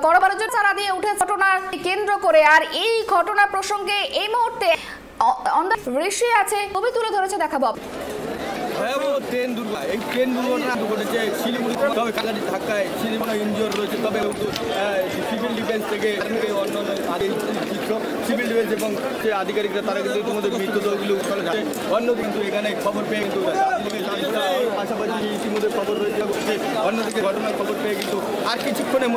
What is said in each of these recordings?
করবারের জন্য চারা দিয়ে উঠে ঘটনার কেন্দ্র করে, আর এই ঘটনা প্রসঙ্গে এই মুহূর্তে ঋষি আছে, ছবি তুলে ধরেছে, দেখাবো। ট্রেন দুর্ঘটনা ঘটেছে শিলিগুড়ি, তবে কালারি ধাক্কায় শিলিগুড়ি ইনজিওর রয়েছে। তবে সিভিল ডিফেন্স থেকে অন্যান্য সিভিল ডিফেন্স এবং সে আধিকারিকরা তারা কিন্তু ইতিমধ্যে মৃতদেহগুলো উঠে যাচ্ছে। অন্য কিন্তু এখানে খবর পেয়ে কিন্তু পাশাপাশি ইতিমধ্যে খবর রয়েছে। অন্যদিকে ঘটনার খবর পেয়ে কিন্তু আর কিছুক্ষণে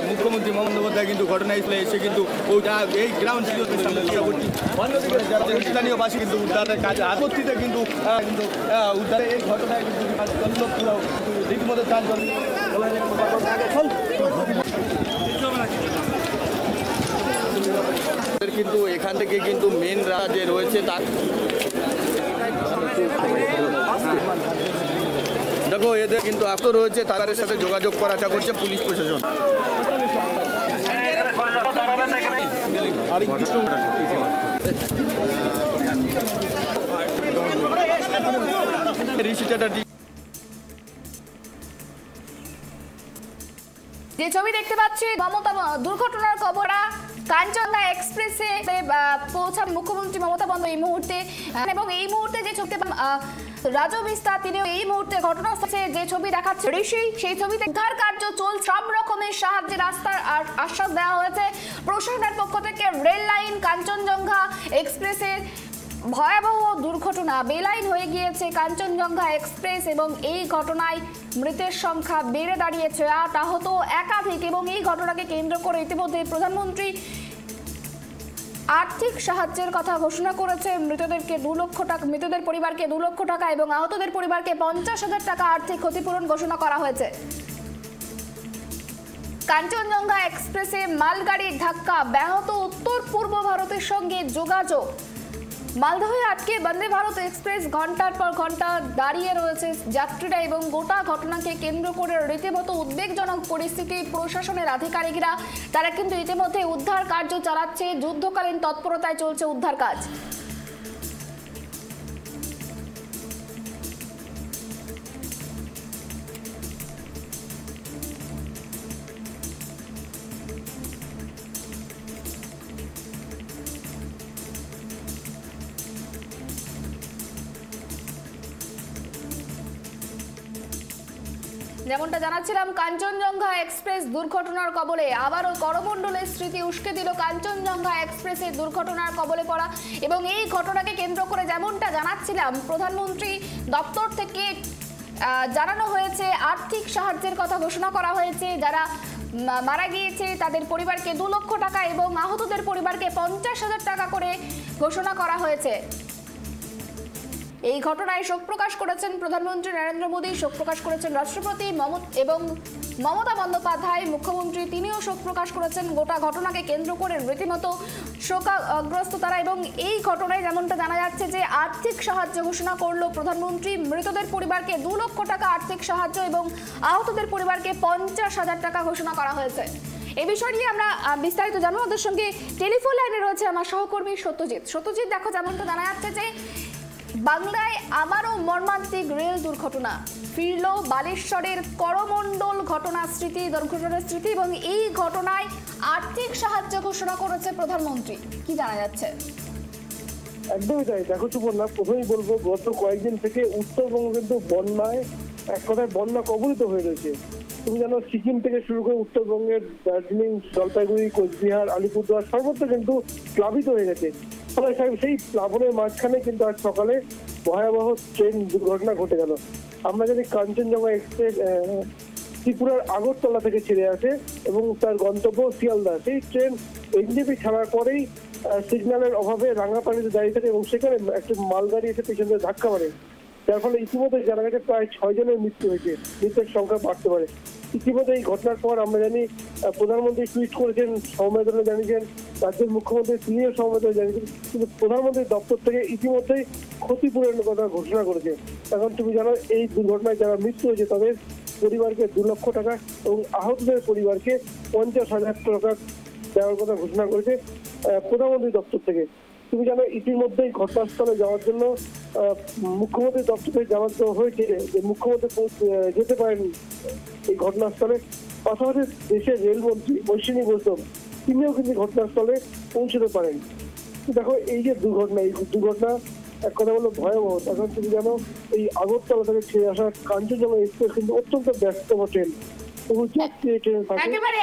মুখ্যমন্ত্রী মমতা বন্দ্যোপাধ্যায় কিন্তু ঘটনাস্থলে এসে কিন্তু এই গ্রাউন্ড জিরোতে সামনে করছি। অন্যদিকে যারা স্থানীয়বাসী কিন্তু উদ্ধারের কাজ আপত্তিতে কিন্তু উদ্ধারে এই ঘটনায় কিন্তু রীতিমতো কিন্তু এখান থেকে কিন্তু মেন যে রয়েছে তার দেখো এদের কিন্তু এত রয়েছে, তাদের সাথে যোগাযোগ করার চেষ্টা করছে পুলিশ প্রশাসন। যে ছবি দেখতে পাচ্ছি মমতা দুর্ঘটনার খবর, কাঞ্চনজঙ্ঘা এক্সপ্রেসে পৌঁছান মুখ্যমন্ত্রী মমতা বন্দ্যোপাধ্যায় এই মুহূর্তে, এবং এই মুহূর্তে যে ছবি রাজু বিস্তা তিনি এই মুহূর্তে ঘটনাস্থলে যে ছবি দেখাচ্ছে ঋষি, সেই ছবিতে উদ্ধার কার্য চলছে। সব রকমের সাহায্যের রাস্তার আশ্বাস দেওয়া হয়েছে প্রশাসনের পক্ষ থেকে। রেল লাইন কাঞ্চনজঙ্ঘা এক্সপ্রেসের ভয়াবহ দুর্ঘটনা, বেলাইন হয়ে গিয়েছে কাঞ্চনজঙ্ঘা এক্সপ্রেস, এবং এই ঘটনায় মৃতের সংখ্যা বেড়ে দাঁড়িয়েছে ৮, আহত একাধিক। এবং এই ঘটনাকে কেন্দ্র করে ইতিমধ্যে প্রধানমন্ত্রী আর্থিক সাহায্যের কথা ঘোষণা করেছে। মৃতদের পরিবারকে 2 লক্ষ টাকা এবং আহতদের পরিবারকে 50,000 টাকা আর্থিক ক্ষতিপূরণ ঘোষণা করা হয়েছে। কাঞ্চনজঙ্ঘা এক্সপ্রেসে মালগাড়ির ধাক্কা, ব্যাহত উত্তর পূর্ব ভারতের সঙ্গে যোগাযোগ। মালদহে আটকে বন্দে ভারত এক্সপ্রেস, ঘন্টার পর ঘন্টা দাঁড়িয়ে রয়েছে যাত্রীরা, এবং গোটা ঘটনাকে কেন্দ্র করে রীতিমতো উদ্বেগজনক পরিস্থিতি। প্রশাসনের আধিকারিকরা তারা কিন্তু ইতিমধ্যে উদ্ধার কার্য চালাচ্ছে, যুদ্ধকালীন তৎপরতায় চলছে উদ্ধার কাজ। যেমনটা জানাচ্ছিলাম, কাঞ্চনজঙ্ঘা এক্সপ্রেস দুর্ঘটনার কবলে, আবারও করমণ্ডলের স্মৃতি উস্কে দিল কাঞ্চনজঙ্ঘা এক্সপ্রেসের দুর্ঘটনার কবলে পড়া। এবং এই ঘটনাকে কেন্দ্র করে যেমনটা জানাচ্ছিলাম, প্রধানমন্ত্রী দপ্তর থেকে জানানো হয়েছে আর্থিক সাহায্যের কথা ঘোষণা করা হয়েছে। যারা মারা গিয়েছে তাদের পরিবারকে 2 লক্ষ টাকা এবং আহতদের পরিবারকে 50,000 টাকা করে ঘোষণা করা হয়েছে। এই ঘটনায় শোক প্রকাশ করেছেন প্রধানমন্ত্রী নরেন্দ্র মোদী, শোক প্রকাশ করেছেন রাষ্ট্রপতি এবং মমতা বন্দ্যোপাধ্যায় মুখ্যমন্ত্রী, তিনিও শোক প্রকাশ করেছেন। গোটা ঘটনাকে কেন্দ্র করে রীতিমতো শোকাগ্রস্ত তারা। এবং এই ঘটনায় যেমনটা জানা যাচ্ছে যে আর্থিক সাহায্য ঘোষণা করলো প্রধানমন্ত্রী। মৃতদের পরিবারকে 2 লক্ষ টাকা আর্থিক সাহায্য এবং আহতদের পরিবারকে 50,000 টাকা ঘোষণা করা হয়েছে। এই বিষয় নিয়ে আমরা বিস্তারিত জানবো। আমাদের সঙ্গে টেলিফোন লাইনে রয়েছে আমার সহকর্মী সত্যজিৎ। দেখো, যেমনটা জানা যাচ্ছে যে বাংলায় আবারও মর্মান্তিক রেল দুর্ঘটনা, ফিরল বালেশ্বরের করমণ্ডল দুর্ঘটনার স্মৃতি, এবং এই ঘটনায় আর্থিক সাহায্য ঘোষণা করেছে প্রধানমন্ত্রী। কি জানা যাচ্ছে? একদমই তাই। দেখো সুবর্ণা, প্রথমেই বলবো গত কয়েকদিন থেকে উত্তরবঙ্গ কিন্তু বন্যায়, এক কথায় বন্যা কবলিত হয়ে রয়েছে। তুমি জানো, সিকিম থেকে শুরু করে উত্তরবঙ্গের দার্জিলিং, জলপাইগুড়ি, কোচবিহার, আলিপুরদুয়ার সর্বত্র কিন্তু প্লাবিত হয়ে গেছে। ফলে সেই প্লাবনের মাঝখানে কিন্তু আজ সকালে ভয়াবহ ট্রেন দুর্ঘটনা ঘটে গেল। আমরা জানি কাঞ্চনজঙ্ঘা এক্সপ্রেস ত্রিপুরার আগরতলা থেকে ছেড়ে আসে এবং তার গন্তব্য শিয়ালদা। সেই ট্রেন এনজেপি ছাড়ার পরেই সিগন্যালের অভাবে রাঙ্গাপানিতে দাঁড়িয়ে থাকে এবং সেখানে একটা মালগাড়ি এসে পেছন দিয়ে ধাক্কা মারে, যার ফলে ইতিমধ্যে জানা গেছে প্রায় 6 জনের মৃত্যু হয়েছে। মৃতের সংখ্যা বাড়তে পারে। ইতিমধ্যে এই ঘটনার পর আমরা জানি প্রধানমন্ত্রী টুইট করেছেন, সমবেদনা জানিয়েছেন, রাজ্যের মুখ্যমন্ত্রী তিনিও সমবেদনা জানিয়েছেন, কিন্তু প্রধানমন্ত্রীর দপ্তর থেকে ইতিমধ্যেই ক্ষতিপূরণের কথা ঘোষণা করেছে। এখন তুমি জানো, এই দুর্ঘটনায় যারা মৃত্যু হয়েছে তাদের পরিবারকে 2 লক্ষ টাকা এবং আহতদের পরিবারকে 50,000 টাকা দেওয়ার কথা ঘোষণা করেছে প্রধানমন্ত্রী দপ্তর থেকে। তুমি জানো, ইতিমধ্যেই ঘটনাস্থলে যাওয়ার জন্য মুখ্যমন্ত্রী দপ্তর থেকে জানানো হয়েছে যে মুখ্যমন্ত্রী যেতে পারেন এই ঘটনাস্থলে। পাশাপাশি দেশের রেলমন্ত্রী অশ্বিনী বৈষ্ণব তিনিও কিন্তু ঘটনাস্থলে পৌঁছতে পারেন। দেখো এই যে দুর্ঘটনা, এই দুর্ঘটনা এক কথা বলো ভয়াবহ। তখন তুমি জানো এই আগরতলা থেকে ছেড়ে আসা কাঞ্চনজঙ্ঘা এক্সপ্রেস কিন্তু অত্যন্ত ব্যস্ততম ট্রেন, ট্রেন থাকে। একেবারে